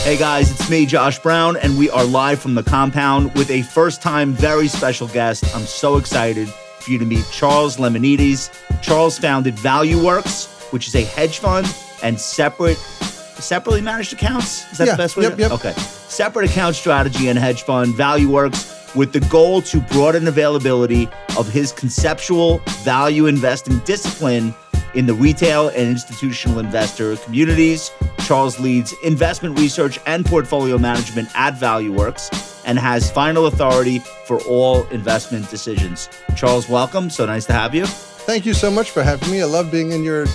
Hey guys, it's me, Josh Brown, and we are live from the compound with a first-time, very special guest. I'm so excited for you to meet Charles Lemonides. Charles founded ValueWorks, which is a hedge fund and separately managed accounts. Is that the best way? Yep. Okay. Separate account strategy and hedge fund, ValueWorks, with the goal to broaden availability of his conceptual value investing discipline in the retail and institutional investor communities. Charles leads investment research and portfolio management at ValueWorks and has final authority for all investment decisions. Charles, welcome. So nice to have you. Thank you so much for having me. I love being in your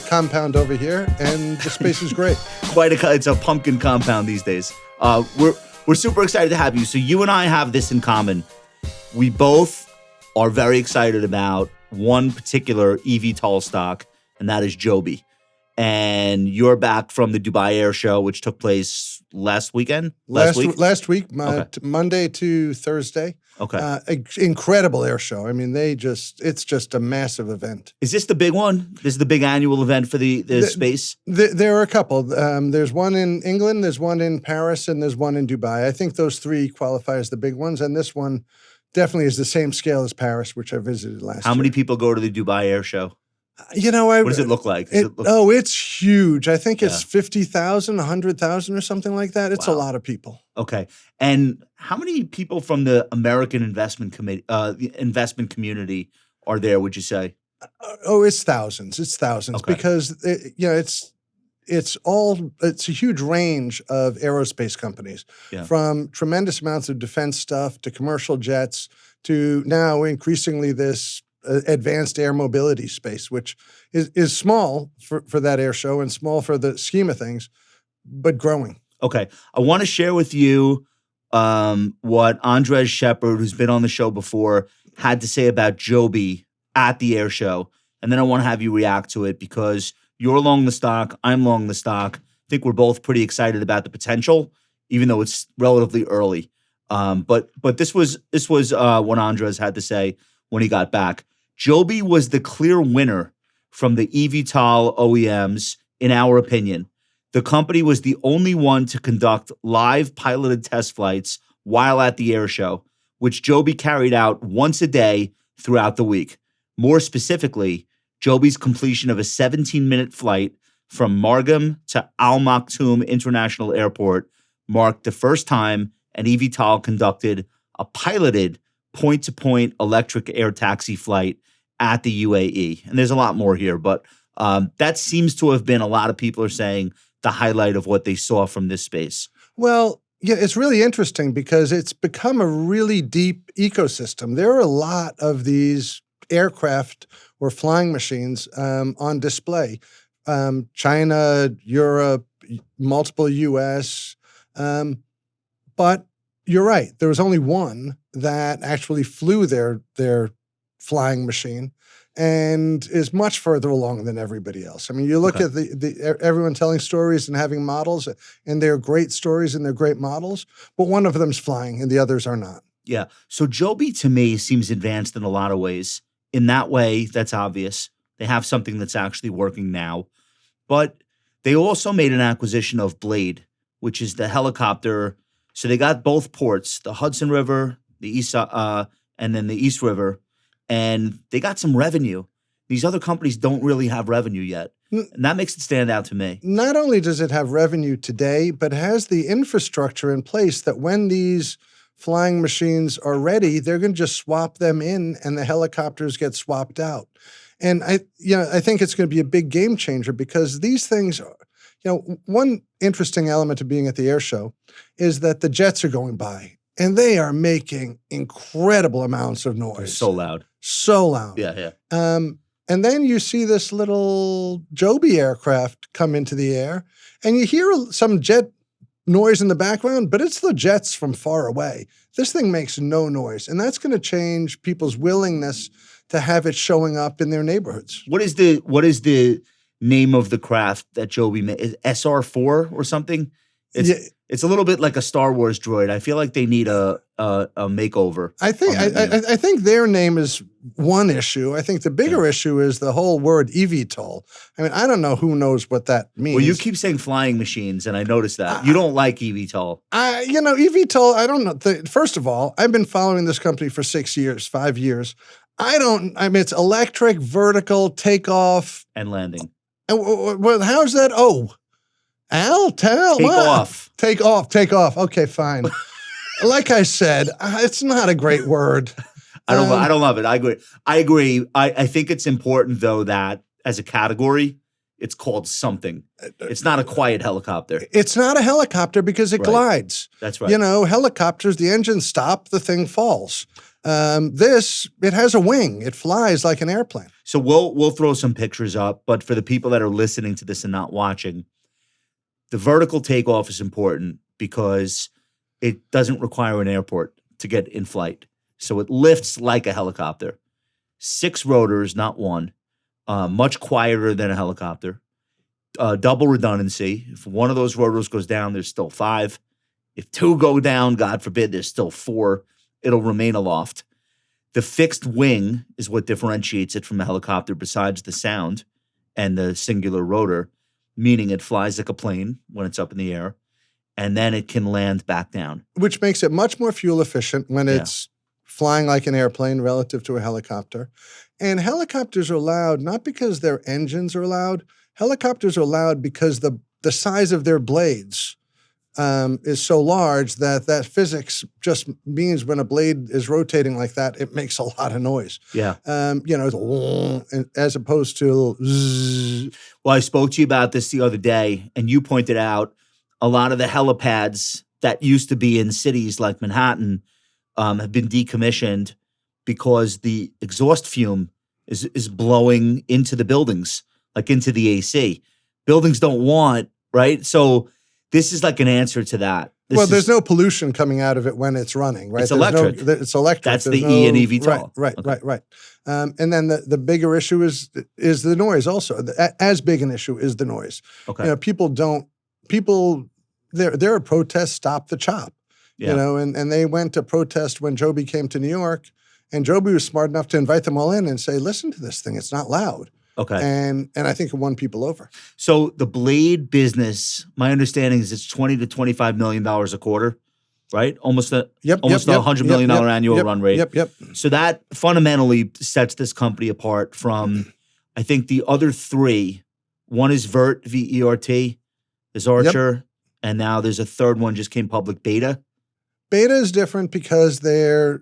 compound over here, and the space is great. It's a pumpkin compound these days. We're super excited to have you. So you and I have this in common. We both are very excited about one particular eVTOL stock, and that is Joby. And you're back from the Dubai Air Show, which took place last weekend? Last week, Okay. Monday to Thursday. Okay. Incredible air show. I mean, it's just a massive event. Is this the big one? This is the big annual event for the space? There are a couple. There's one in England, there's one in Paris, and there's one in Dubai. I think those three qualify as the big ones, and this one definitely is the same scale as Paris, which I visited last year. How many people go to the Dubai Air Show? What does it look like? It's huge. I think it's 50,000, 100,000 or something like that. It's a lot of people. Okay. And how many people from the American investment community are there, would you say? It's thousands. It's thousands because it's a huge range of aerospace companies, from tremendous amounts of defense stuff to commercial jets to now increasingly this advanced air mobility space, which is small for that air show and small for the scheme of things, but growing. Okay. I want to share with you what Andres Shepard, who's been on the show before, had to say about Joby at the air show. And then I want to have you react to it because you're long the stock, I'm long the stock. I think we're both pretty excited about the potential, even though it's relatively early. But this was what Andres had to say when he got back. Joby was the clear winner from the eVTOL OEMs, in our opinion. The company was the only one to conduct live piloted test flights while at the air show, which Joby carried out once a day throughout the week. More specifically, Joby's completion of a 17-minute flight from Margam to Al Maktoum International Airport marked the first time an eVTOL conducted a piloted point-to-point electric air taxi flight at the UAE. And there's a lot more here, but that seems to have been, a lot of people are saying, the highlight of what they saw from this space. Well, yeah, it's really interesting because it's become a really deep ecosystem. There are a lot of these aircraft or flying machines on display. China, Europe, multiple US. But you're right. There was only one that actually flew their flying machine and is much further along than everybody else. I mean, you look at everyone telling stories and having models, and they're great stories and they're great models, but one of them's flying and the others are not. Yeah. So Joby, to me, seems advanced in a lot of ways. In that way, that's obvious. They have something that's actually working now. But they also made an acquisition of Blade, which is the helicopter. So they got both ports, the Hudson River, the East, and then the East River, and they got some revenue. These other companies don't really have revenue yet, and that makes it stand out to me. Not only does it have revenue today, but it has the infrastructure in place that when these flying machines are ready, they're going to just swap them in, and the helicopters get swapped out. And I think it's going to be a big game changer because these things are, one interesting element of being at the air show is that the jets are going by and they are making incredible amounts of noise. They're so loud. So loud. Yeah. And then you see this little Joby aircraft come into the air and you hear some jet noise in the background, but it's the jets from far away. This thing makes no noise, and that's going to change people's willingness to have it showing up in their neighborhoods. What is the name of the craft that Joby made? Is SR4 or something? It's Yeah. it's a little bit like a Star Wars droid. I feel like they need a makeover. I think on that name. I think their name is one issue. I think the bigger issue is the whole word eVTOL. I mean, I don't know who knows what that means. Well, you keep saying flying machines, and I noticed that. You don't like eVTOL. eVTOL, I don't know. First of all, I've been following this company for 5 years. I mean, it's electric, vertical, takeoff. And landing. Well, how's that? Oh, Al, tell. Take what? off. Take off. Okay, fine. Like I said, it's not a great word. I don't love it. I agree. I think it's important, though, that as a category, it's called something. It's not a quiet helicopter. It's not a helicopter because it glides. That's right. Helicopters, the engines stop, the thing falls. It has a wing. It flies like an airplane. So we'll throw some pictures up, but for the people that are listening to this and not watching, the vertical takeoff is important because it doesn't require an airport to get in flight. So it lifts like a helicopter. 6 rotors, not one. Much quieter than a helicopter. Double redundancy. If one of those rotors goes down, there's still 5. If 2 go down, God forbid, there's still 4. It'll remain aloft. The fixed wing is what differentiates it from a helicopter besides the sound and the singular rotor, meaning it flies like a plane when it's up in the air, and then it can land back down. Which makes it much more fuel efficient when it's flying like an airplane relative to a helicopter. And helicopters are loud not because their engines are loud. Helicopters are loud because the size of their blades is so large that physics just means when a blade is rotating like that, it makes a lot of noise. Yeah. As opposed to zzz. Well, I spoke to you about this the other day, and you pointed out a lot of the helipads that used to be in cities like Manhattan have been decommissioned because the exhaust fume is blowing into the buildings, like into the AC. Buildings don't want, right? So this is like an answer to that. There's no pollution coming out of it when it's running, right? It's electric. It's electric. That's the E in eVTOL. Right. And then the bigger issue is the noise also. As big an issue is the noise. Okay. There are protests, Stop the Chop. Yeah. And they went to protest when Joby came to New York, and Joby was smart enough to invite them all in and say, listen to this thing, it's not loud. Okay. And I think it won people over. So the blade business, my understanding is it's $20 to $25 million a quarter, right? Almost a $100 million annual run rate. Yep. So that fundamentally sets this company apart from, I think, the other 3. One is Vert, V-E-R-T. There's Archer. And now there's a third one just came public, Beta. Beta is different because theirs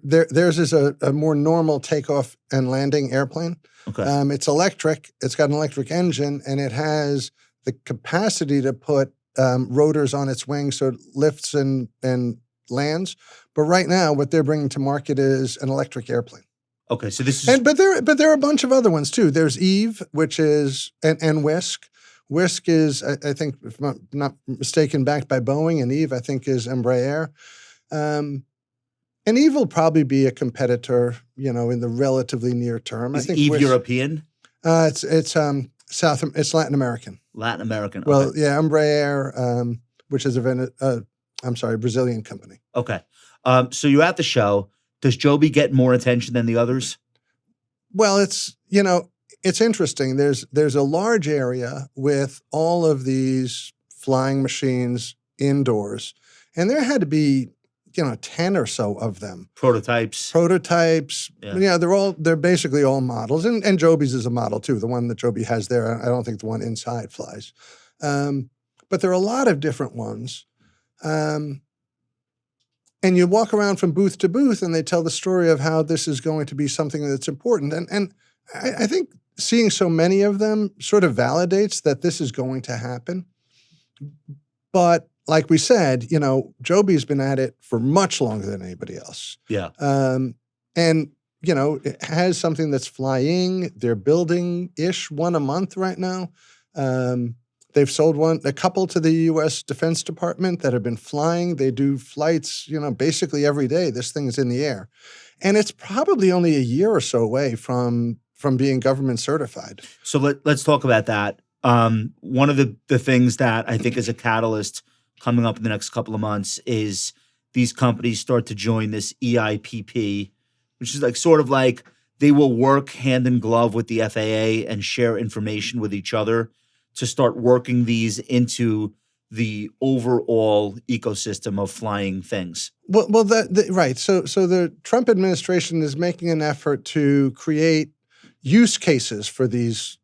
is a more normal takeoff and landing airplane. Okay. It's electric. It's got an electric engine, and it has the capacity to put rotors on its wings so it lifts and lands. But right now, what they're bringing to market is an electric airplane. Okay, so this is but there are a bunch of other ones too. There's Eve, which is and Whisk. Whisk is, I think, if I'm not mistaken, backed by Boeing, and Eve, I think, is Embraer. And Eve will probably be a competitor, in the relatively near term. Is I think Eve European? It's Latin American. Latin American. Okay. Well, yeah, Embraer, which is a Brazilian company. Okay. So you're at the show. Does Joby get more attention than the others? Well, it's interesting. There's a large area with all of these flying machines indoors, and there had to be 10 or so of them. Prototypes. Yeah, they're basically all models, and Joby's is a model too. The one that Joby has there, I don't think the one inside flies, but there are a lot of different ones. And you walk around from booth to booth, and they tell the story of how this is going to be something that's important. And I think seeing so many of them sort of validates that this is going to happen. But like we said, Joby's been at it for much longer than anybody else. Yeah. And, it has something that's flying. They're building-ish one a month right now. They've sold a couple to the U.S. Defense Department that have been flying. They do flights, basically every day. This thing is in the air. And it's probably only a year or so away from being government certified. So let's talk about that. One of the things that I think is a catalyst coming up in the next couple of months is these companies start to join this EIPP, which is like sort of like they will work hand in glove with the FAA and share information with each other to start working these into the overall ecosystem of flying things. Well, right. So the Trump administration is making an effort to create use cases for these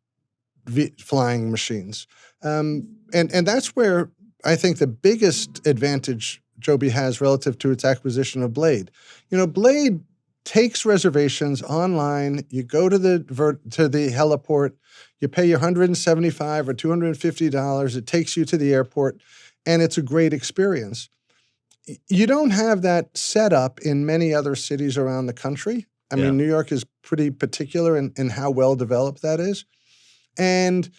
flying machines, and that's where I think the biggest advantage Joby has relative to its acquisition of Blade. Blade takes reservations online. You go to the heliport, you pay your $175 or $250. It takes you to the airport, and it's a great experience. You don't have that set up in many other cities around the country. I mean, New York is pretty particular in how well developed that is. And,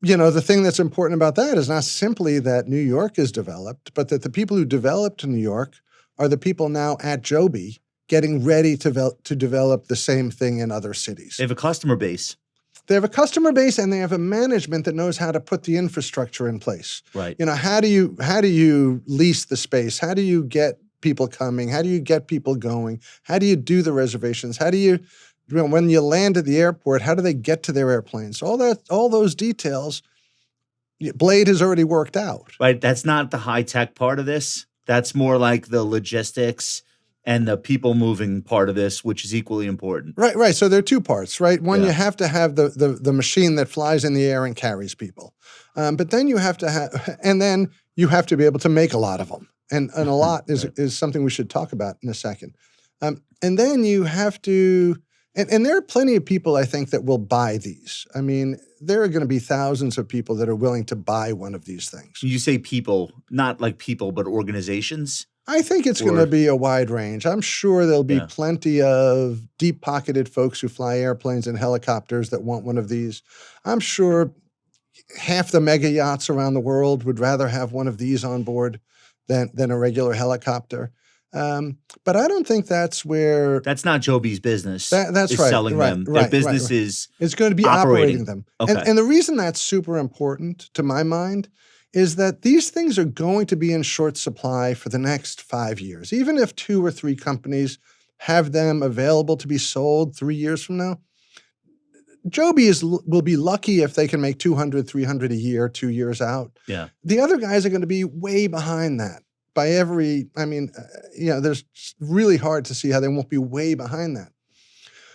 the thing that's important about that is not simply that New York is developed, but that the people who developed New York are the people now at Joby getting ready to develop the same thing in other cities. They have a customer base. They have a customer base, and they have a management that knows how to put the infrastructure in place. Right. How do you lease the space? How do you get people coming? How do you get people going? How do you do the reservations? How do you, when you land at the airport, how do they get to their airplanes? All those details, Blade has already worked out. Right. That's not the high tech part of this. That's more like the logistics and the people moving part of this, which is equally important. Right. So there are two parts, right? One, you have to have the machine that flies in the air and carries people. But then you have to be able to make a lot of them. And a lot is something we should talk about in a second. And then you have to, and there are plenty of people, I think, that will buy these. I mean, there are going to be thousands of people that are willing to buy one of these things. You say people, not like people, but organizations? I think it's going to be a wide range. I'm sure there'll be plenty of deep-pocketed folks who fly airplanes and helicopters that want one of these. I'm sure half the mega yachts around the world would rather have one of these on board than a regular helicopter. But I don't think that's where... That's not Joby's business. That's right. Selling them. Their business is it's going to be operating them. Okay. And the reason that's super important, to my mind, is that these things are going to be in short supply for the next 5 years. Even if 2 or 3 companies have them available to be sold 3 years from now, Joby will be lucky if they can make 200, 300 a year, 2 years out. Yeah. The other guys are going to be way behind that. There's really hard to see how they won't be way behind that.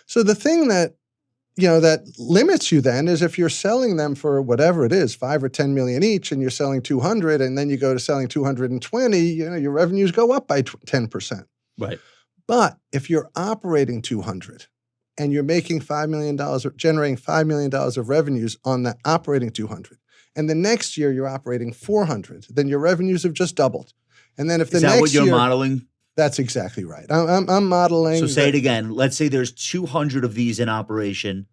So the thing that limits you then is if you're selling them for whatever it is, 5 or 10 million each, and you're selling 200, and then you go to selling 220, your revenues go up by 10%. Right. But if you're operating 200 and you're making $5 million, generating $5 million of revenues on that operating 200, and the next year you're operating 400, then your revenues have just doubled. And then if the next year— Is that what you're modeling? That's exactly right. I'm modeling. So say it again. Let's say there's 200 of these in operation.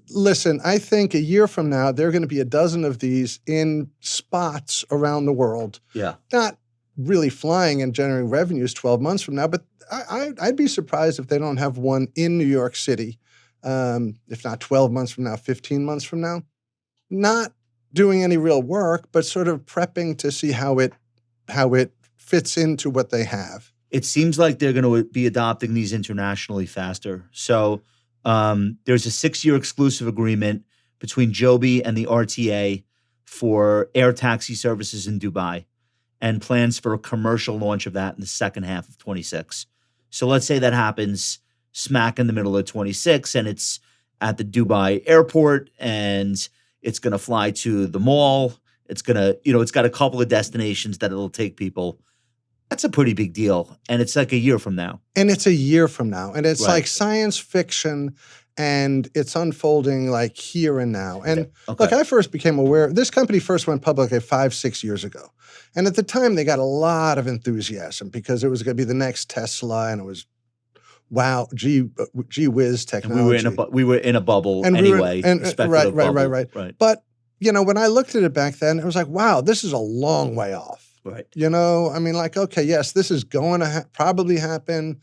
Listen, I think a year from now, there are going to be a dozen of these in spots around the world. Yeah. Not really flying and generating revenues 12 months from now, but I'd be surprised if they don't have one in New York City, if not 12 months from now, 15 months from now. Not doing any real work, but sort of prepping to see how it fits into what they have. It seems like they're going to be adopting these internationally faster. So there's a 6-year exclusive agreement between Joby and the RTA for air taxi services in Dubai, and plans for a commercial launch of that in the second half of 26. So let's say that happens smack in the middle of 26, and it's at the Dubai airport, and it's going to fly to the mall. It's going to, it's got a couple of destinations that it'll take people. That's a pretty big deal. And it's like a year from now. And it's a year from now. And it's Right. like science fiction, and it's unfolding like here and now. And look, I first became aware, this company first went public 5-6 years ago. And at the time, they got a lot of enthusiasm because it was going to be the next Tesla, and it was, wow, gee whiz technology. We were in a bubble anyway. Right. But, when I looked at it back then, it was like, wow, this is a long way off. Right. Okay, yes, this is going to probably happen,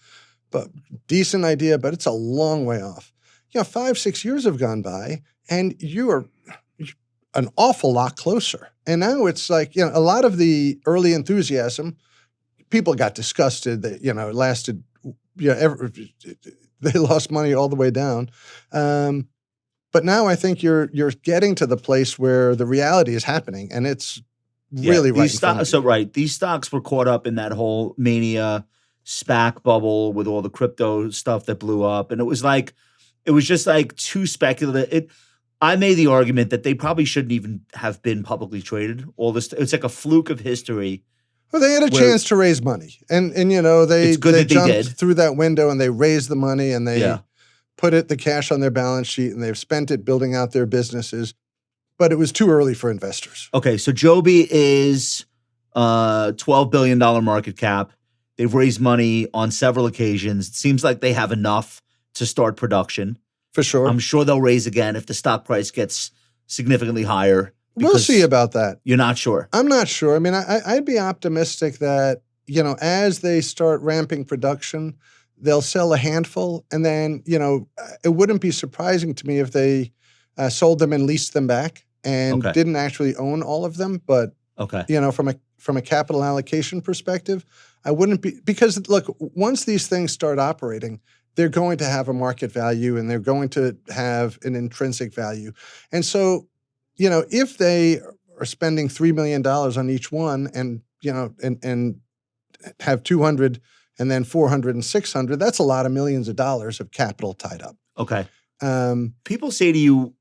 but decent idea, but it's a long way off. 5-6 years have gone by, and you are an awful lot closer. And now it's like, a lot of the early enthusiasm, people got disgusted that, it lasted, they lost money all the way down. But now I think you're getting to the place where the reality is happening, and it's really right. These stocks were caught up in that whole mania SPAC bubble with all the crypto stuff that blew up, and it was just like too speculative. I made the argument that they probably shouldn't even have been publicly traded. All this, it's like a fluke of history. Well, they had a chance to raise money, and they jumped through that window and they raised the money and they put the cash on their balance sheet and they've spent it building out their businesses, but it was too early for investors. Okay, so Joby is $12 billion market cap. They've raised money on several occasions. It seems like they have enough to start production. For sure. I'm sure they'll raise again if the stock price gets significantly higher. We'll see about that. You're not sure? I'm not sure. I mean, I'd be optimistic that, as they start ramping production, they'll sell a handful. And then, it wouldn't be surprising to me if they sold them and leased them back and didn't actually own all of them. But, from a capital allocation perspective, I wouldn't be, because look, once these things start operating, they're going to have a market value and they're going to have an intrinsic value. And so, if they are spending $3 million on each one and, and have 200 and then 400 and 600, that's a lot of millions of dollars of capital tied up. Okay. People say to you,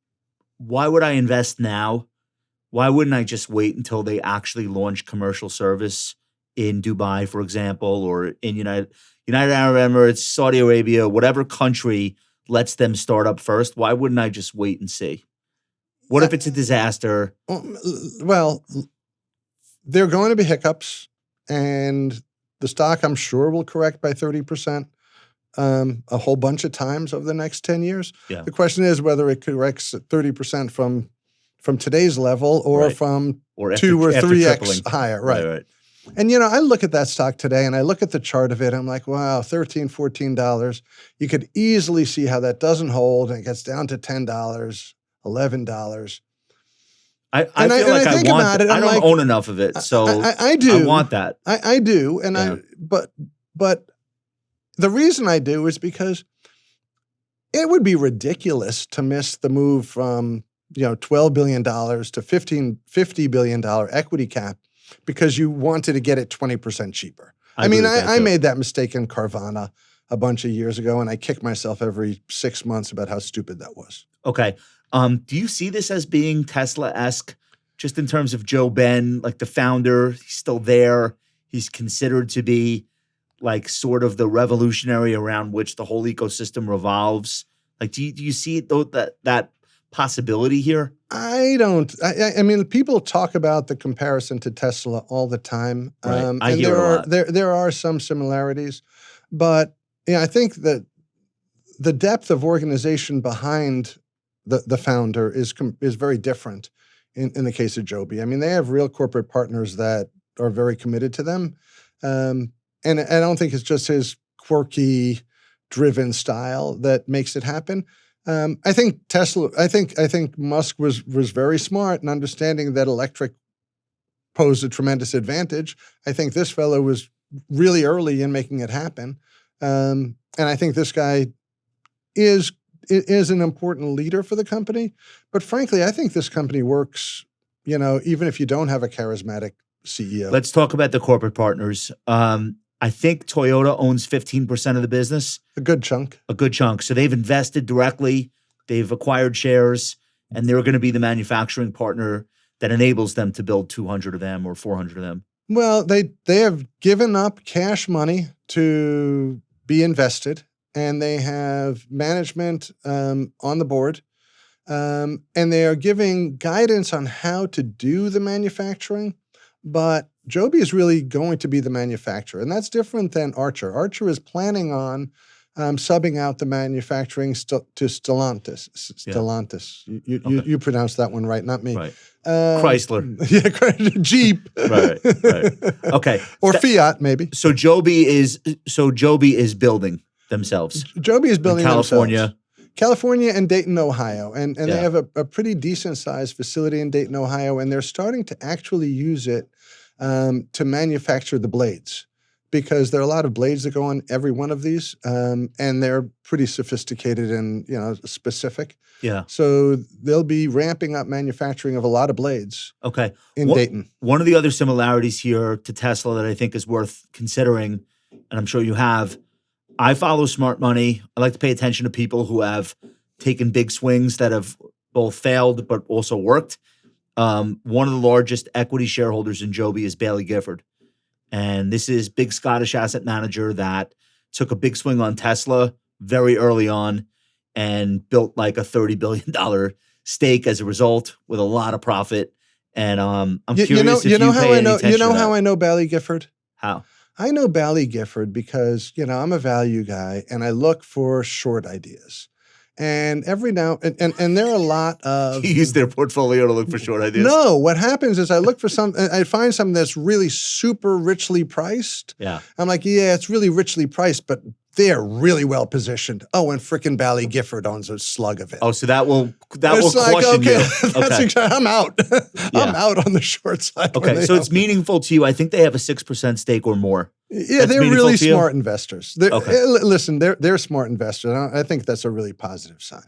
why would I invest now? Why wouldn't I just wait until they actually launch commercial service in Dubai, for example, or in United Arab Emirates, Saudi Arabia, whatever country lets them start up first? Why wouldn't I just wait and see? What if it's a disaster? Well, there are going to be hiccups, and the stock, I'm sure, will correct by 30% a whole bunch of times over the next 10 years. Yeah. The question is whether it corrects 30% from today's level or from 2 or 3x higher. Right. And, I look at that stock today and I look at the chart of it. I'm like, wow, $13, $14. You could easily see how that doesn't hold and it gets down to $10, $11. I feel like I want it. I don't own enough of it, so I do. I want that. I do, and but the reason I do is because it would be ridiculous to miss the move from $12 billion to $50 billion equity cap because you wanted to get it 20% cheaper. I made that mistake in Carvana a bunch of years ago, and I kick myself every 6 months about how stupid that was. Okay. Do you see this as being Tesla-esque, just in terms of Joe Ben, like the founder? He's still there. He's considered to be like sort of the revolutionary around which the whole ecosystem revolves. Like, do you see that possibility here? I don't. I mean, people talk about the comparison to Tesla all the time. Right. I hear a lot. There are some similarities, but I think that the depth of organization behind the founder is very different in the case of Joby. I mean, they have real corporate partners that are very committed to them. And I don't think it's just his quirky, driven style that makes it happen. I think Musk was very smart in understanding that electric posed a tremendous advantage. I think this fellow was really early in making it happen. And I think this guy is an important leader for the company. But frankly, I think this company works, even if you don't have a charismatic CEO. Let's talk about the corporate partners. I think Toyota owns 15% of the business. A good chunk. So they've invested directly. They've acquired shares, and they're going to be the manufacturing partner that enables them to build 200 of them or 400 of them. Well, they have given up cash money to be invested, and they have management on the board, and they are giving guidance on how to do the manufacturing. But Joby is really going to be the manufacturer, and that's different than Archer. Archer is planning on subbing out the manufacturing to Stellantis. Stellantis. You pronounced that one right, not me. Right. Chrysler. Yeah, Jeep. Right. Okay. Or Fiat, maybe. So Joby is building themselves. Joby is building in California. California and Dayton, Ohio. And they Yeah. have a pretty decent sized facility in Dayton, Ohio, and they're starting to actually use it to manufacture the blades, because there are a lot of blades that go on every one of these, and they're pretty sophisticated and specific. Yeah. So they'll be ramping up manufacturing of a lot of blades Okay. in Dayton. One of the other similarities here to Tesla that I think is worth considering, and I'm sure you have, I follow smart money. I like to pay attention to people who have taken big swings that have both failed but also worked. One of the largest equity shareholders in Joby is Bailey Gifford. And this is big Scottish asset manager that took a big swing on Tesla very early on and built like a $30 billion stake as a result with a lot of profit. And I'm curious if you pay any attention You know to how that. I know Bailey Gifford? How? I know Bailey Gifford because, I'm a value guy and I look for short ideas. And every now and there are a lot of You use their portfolio to look for short ideas? No, what happens is I look for I find something that's really super richly priced. Yeah. I'm like, yeah, it's really richly priced, but they're really well positioned. Oh, and frickin' Bailey Gifford owns a slug of it. Oh, so that will It's like, caution okay, you. that's Okay. exactly, I'm out. Yeah. I'm out on the short side. when Okay, they so it's own. meaningful to you. I think they have a 6% stake or more. Yeah, That's they're meaningful really to you? smart investors. Okay. Listen, they're smart investors. I think that's a really positive sign.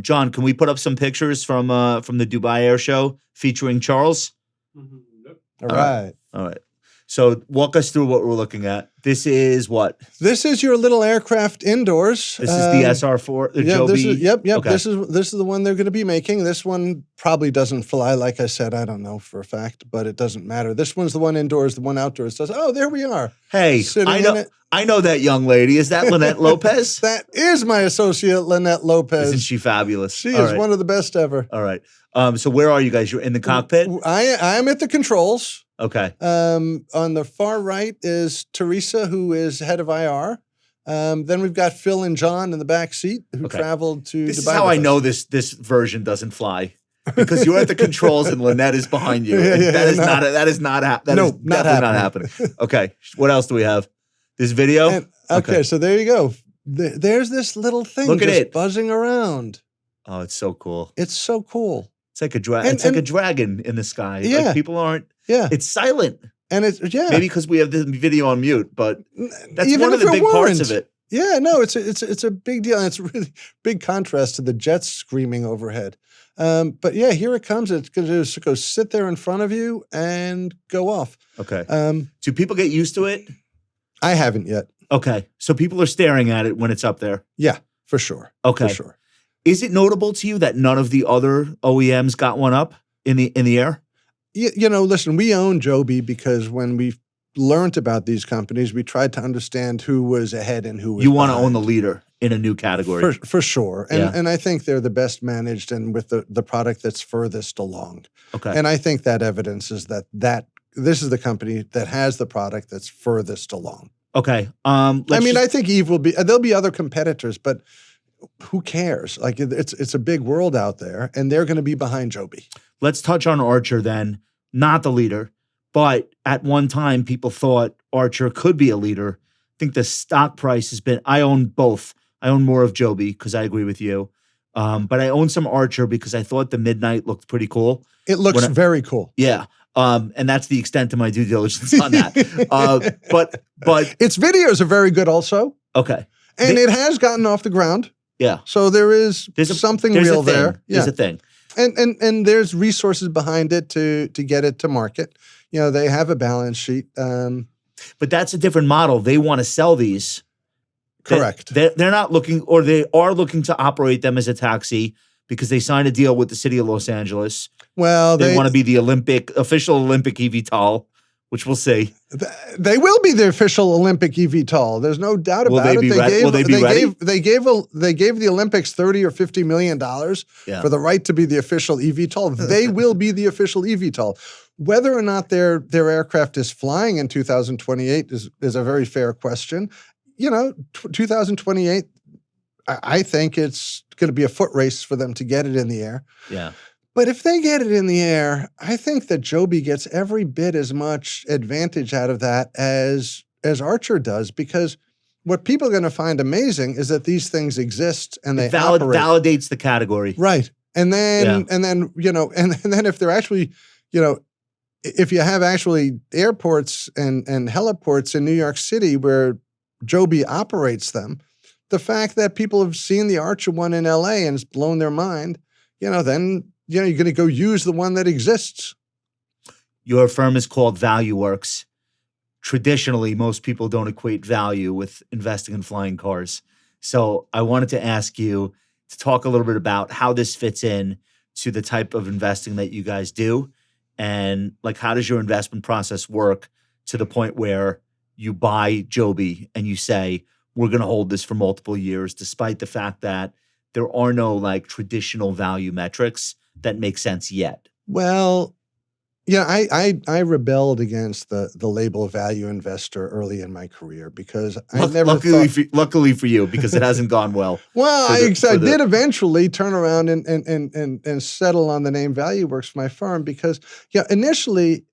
John, can we put up some pictures from the Dubai Air Show featuring Charles? All right. All right. So walk us through what we're looking at. This is what? This is your little aircraft indoors. This is the SR4, the Yeah, Joby. this is, yep. Okay. This is the one they're going to be making. This one probably doesn't fly, like I said. I don't know for a fact, but it doesn't matter. This one's the one indoors. The one outdoors does. Oh, there we are. Hey, Sitting I in know. it. I know that young lady. Is that Lynette Lopez? That is my associate, Lynette Lopez. Isn't she fabulous? She All is right. one of the best ever. All right. So where are you guys? You're in the cockpit? I'm at the controls. Okay. On the far right is Teresa, who is head of IR. Then we've got Phil and John in the back seat, who Okay. traveled to This Dubai is how with I us. know this version doesn't fly. Because you're at the controls and Lynette is behind you. Yeah, And yeah, that is no. not that is not No, definitely not not happening. Okay. What else do we have? This video? And- okay, so there you go. There's this little thing Look at just it. buzzing around. Oh, it's so cool. It's so cool. It's like a And- it's like a and- dragon in the sky. Yeah. Like people aren't. Yeah, It's silent. and it's Maybe because we have the video on mute, but that's even one of if the it big parts weren't. of it. Yeah, no, it's a big deal, and it's a really big contrast to the jets screaming overhead. But yeah, here it comes. It's going to just go sit there in front of you and go off. Okay. Um, Do people get used to it? I haven't yet. Okay. So people are staring at it when it's up there. Yeah, for sure. Okay. For sure. Is it notable to you that none of the other OEMs got one up in the air? Listen, we own Joby because when we learned about these companies, we tried to understand who was ahead and who was You want to behind. the leader in a new category. For sure. And Yeah. and I think they're the best managed and with the product that's furthest along. Okay. And I think that evidences that this is the company that has the product that's furthest along. Okay. I think Eve will be, there'll be other competitors, but who cares? Like it's a big world out there and they're going to be behind Joby. let's touch on Archer then. Not the leader, but at one time people thought Archer could be a leader. I think the stock price has been, I own both. I own more of Joby because I agree with you. But I own some Archer because I thought the Midnight looked pretty cool. It looks very cool. Yeah. And that's the extent of my due diligence on that. But its videos are very good also. okay. And it has gotten off the ground. Yeah. So there's something real there. Yeah. There's a thing. And there's resources behind it to get it to market. You know, they have a balance sheet. But that's a different model. They want to sell these. Correct. They're not looking, or they are looking to operate them as a taxi because they signed a deal with the city of Los Angeles. Well, They want to be the official Olympic eVTOL, which we'll see. They will be the official Olympic eVTOL. There's no doubt Will about they it. be ready? Will they be ready? They gave the Olympics $30 or $50 million for the right to be the official eVTOL. They will be the official eVTOL. Whether or not their aircraft is flying in 2028 is a very fair question. You know, 2028, I think it's going to be a foot race for them to get it in the air. Yeah. But if they get it in the air, I think that Joby gets every bit as much advantage out of that as Archer does, because what people are going to find amazing is that these things exist and they It operate. validates the category. Right. And then, Yeah. and then, and then if they're actually, if you have actually airports and heliports in New York City where Joby operates them, the fact that people have seen the Archer one in LA and it's blown their mind, then, you're going to go use the one that exists. Your firm is called ValueWorks. Traditionally, most people don't equate value with investing in flying cars. So I wanted to ask you to talk a little bit about how this fits in to the type of investing that you guys do. And like, how does your investment process work to the point where you buy Joby and you say, we're going to hold this for multiple years, despite the fact that there are no like traditional value metrics that make sense yet? Well, I rebelled against the label value investor early in my career because I never luckily for you, because it hasn't gone well. Well, I did eventually turn around and settle on the name ValueWorks for my firm because initially,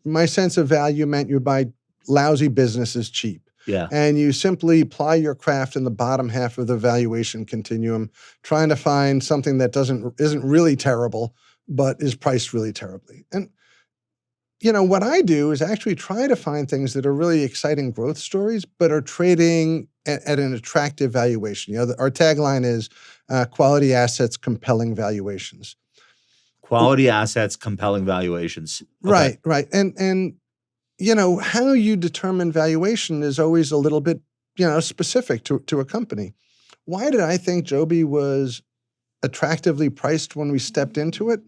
my sense of value meant you buy lousy businesses cheap. Yeah. And you simply ply your craft in the bottom half of the valuation continuum, trying to find something that isn't really terrible, but is priced really terribly. And, what I do is actually try to find things that are really exciting growth stories, but are trading at an attractive valuation. Our tagline is quality assets, compelling valuations. Quality assets, compelling valuations. Okay. Right. And how you determine valuation is always a little bit, specific to a company. Why did I think Joby was attractively priced when we stepped into it?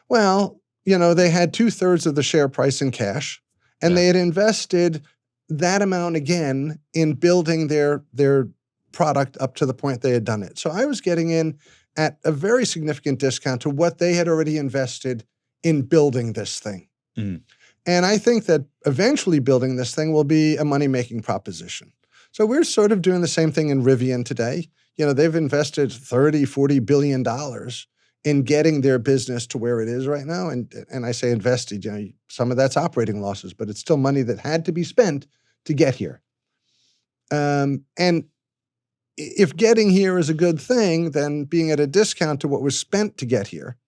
Well, they had 2/3 of the share price in cash, and they had invested that amount again in building their product up to the point they had done it. So I was getting in at a very significant discount to what they had already invested in building this thing. Mm. And I think that eventually building this thing will be a money-making proposition. So we're sort of doing the same thing in Rivian today. They've invested $30, $40 billion in getting their business to where it is right now. And I say invested, some of that's operating losses, but it's still money that had to be spent to get here. And if getting here is a good thing, then being at a discount to what was spent to get here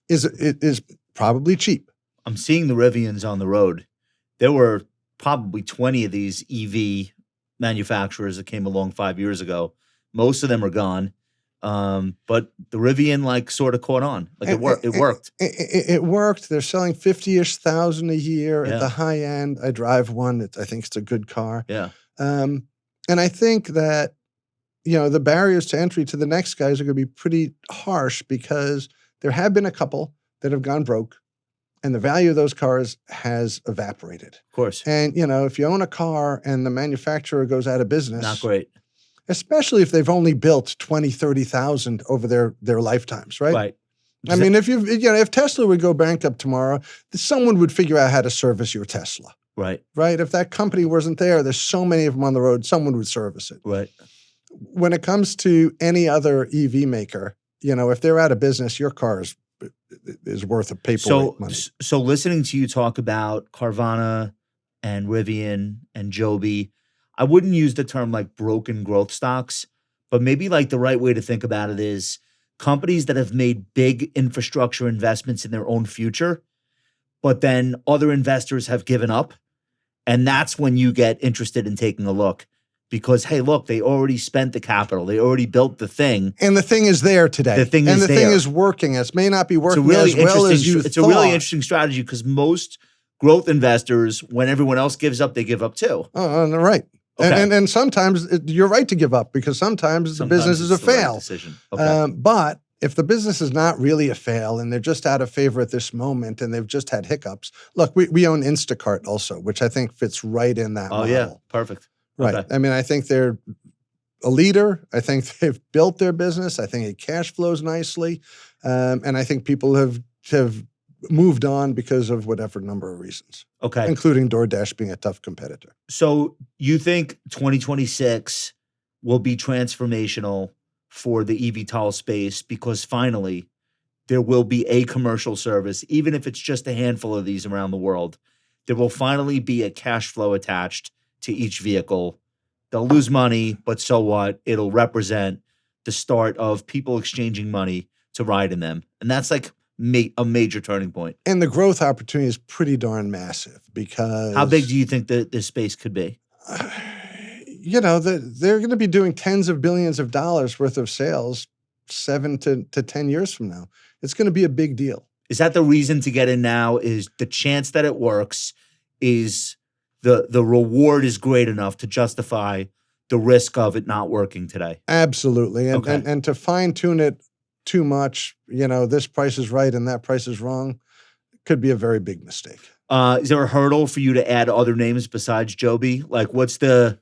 is probably cheap. I'm seeing the Rivians on the road. There were probably 20 of these EV manufacturers that came along 5 years ago. Most of them are gone. But the Rivian sort of caught on. It worked. It worked. They're selling 50-ish thousand a year at the high end. I drive one. I think it's a good car. Yeah. And I think that, the barriers to entry to the next guys are going to be pretty harsh because there have been a couple that have gone broke. And the value of those cars has evaporated. Of course. And, if you own a car and the manufacturer goes out of business. Not great. Especially if they've only built 20, 30,000 over their lifetimes, right? Right. I mean, if Tesla would go bankrupt tomorrow, someone would figure out how to service your Tesla. Right. Right? If that company wasn't there's so many of them on the road, someone would service it. Right. When it comes to any other EV maker, if they're out of business, your car is worth a paperweight money. So listening to you talk about Carvana and Rivian and Joby, I wouldn't use the term like broken growth stocks, but maybe like the right way to think about it is companies that have made big infrastructure investments in their own future, but then other investors have given up. And that's when you get interested in taking a look. Because, hey, look, they already spent the capital. They already built the thing. And the thing is there today. The thing thing is working. It may not be working as well as you thought. It's a really interesting strategy because most growth investors, when everyone else gives up, they give up too. Oh, right. Okay. And sometimes you're right to give up because sometimes the business is a fail. Right decision. Okay. But if the business is not really a fail and they're just out of favor at this moment and they've just had hiccups. Look, we own Instacart also, which I think fits right in that model. Yeah. Perfect. Right. Okay. I mean, I think they're a leader. I think they've built their business. I think it cash flows nicely. And I think people have moved on because of whatever number of reasons. Okay. Including DoorDash being a tough competitor. So you think 2026 will be transformational for the eVTOL space because finally there will be a commercial service, even if it's just a handful of these around the world. There will finally be a cash flow attached to each vehicle They'll lose money, but so what? It'll represent the start of people exchanging money to ride in them. And that's like a major turning point. And the growth opportunity is pretty darn massive because... How big do you think that this space could be? They're going to be doing tens of billions of dollars worth of sales 7 to 10 years from now. It's going to be a big deal. Is that the reason to get in now? Is the chance that it works, is the reward is great enough to justify the risk of it not working today? Absolutely. And, Okay. and to fine tune it too much, this price is right and that price is wrong, could be a very big mistake. Is there a hurdle for you to add other names besides Joby? Like, what's the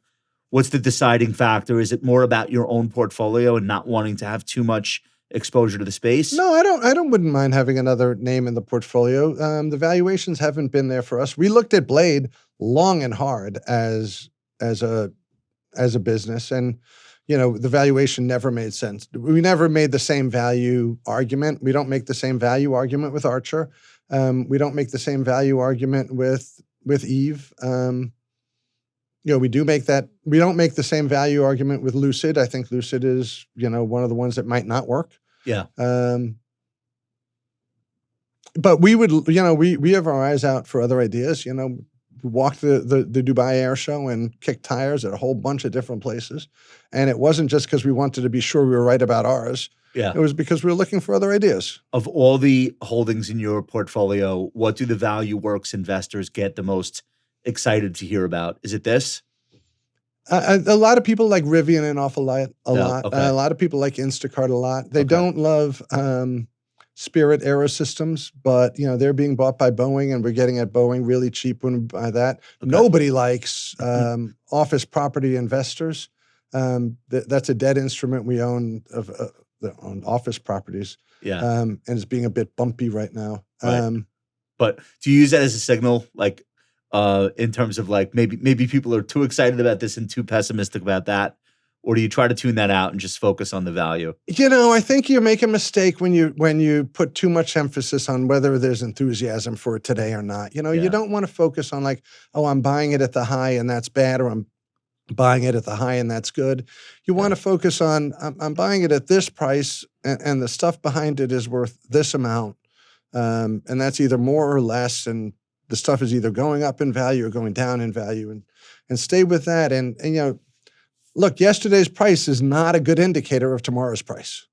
deciding factor? Is it more about your own portfolio and not wanting to have too much exposure to the space? No, wouldn't mind having another name in the portfolio. The valuations haven't been there for us. We looked at Blade long and hard as a business, and the valuation never made sense. We never made the same value argument. We don't make the same value argument with Archer. We don't make the same value argument with Eve. We do make that. We don't make the same value argument with Lucid. I think Lucid is, one of the ones that might not work. Yeah. But we would, we have our eyes out for other ideas. We walked the Dubai Air Show and kicked tires at a whole bunch of different places. And it wasn't just because we wanted to be sure we were right about ours. Yeah. It was because we were looking for other ideas. Of all the holdings in your portfolio, what do the ValueWorks investors get the most excited to hear about? Is it this? A lot of people like Rivian an awful lot. Okay. A lot of people like Instacart a lot. They don't love Spirit Aerosystems, but they're being bought by Boeing, and we're getting at Boeing really cheap when we buy that. Okay. Nobody likes office property investors. That's a debt instrument we own on office properties. Yeah. And it's being a bit bumpy right now. Right. But do you use that as a signal, like in terms of like maybe people are too excited about this and too pessimistic about that? Or do you try to tune that out and just focus on the value? I think you make a mistake when you put too much emphasis on whether there's enthusiasm for it today or not. You don't want to focus on like, oh, I'm buying it at the high and that's bad, or I'm buying it at the high and that's good. You want to focus on, I'm buying it at this price and the stuff behind it is worth this amount. And that's either more or less. And the stuff is either going up in value or going down in value, and stay with that. And look, yesterday's price is not a good indicator of tomorrow's price.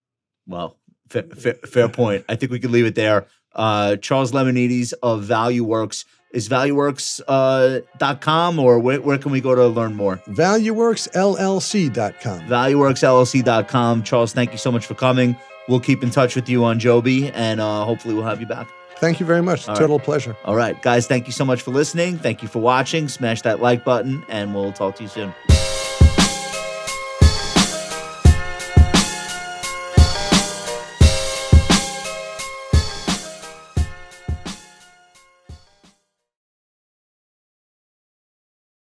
Well, fair point. I think we could leave it there. Charles Lemonides of ValueWorks. Is ValueWorks.com, or where can we go to learn more? ValueWorksLLC.com. ValueWorksLLC.com. Charles, thank you so much for coming. We'll keep in touch with you on Joby, and hopefully we'll have you back. Thank you very much. Total pleasure. All right, guys, thank you so much for listening. Thank you for watching. Smash that like button, and we'll talk to you soon.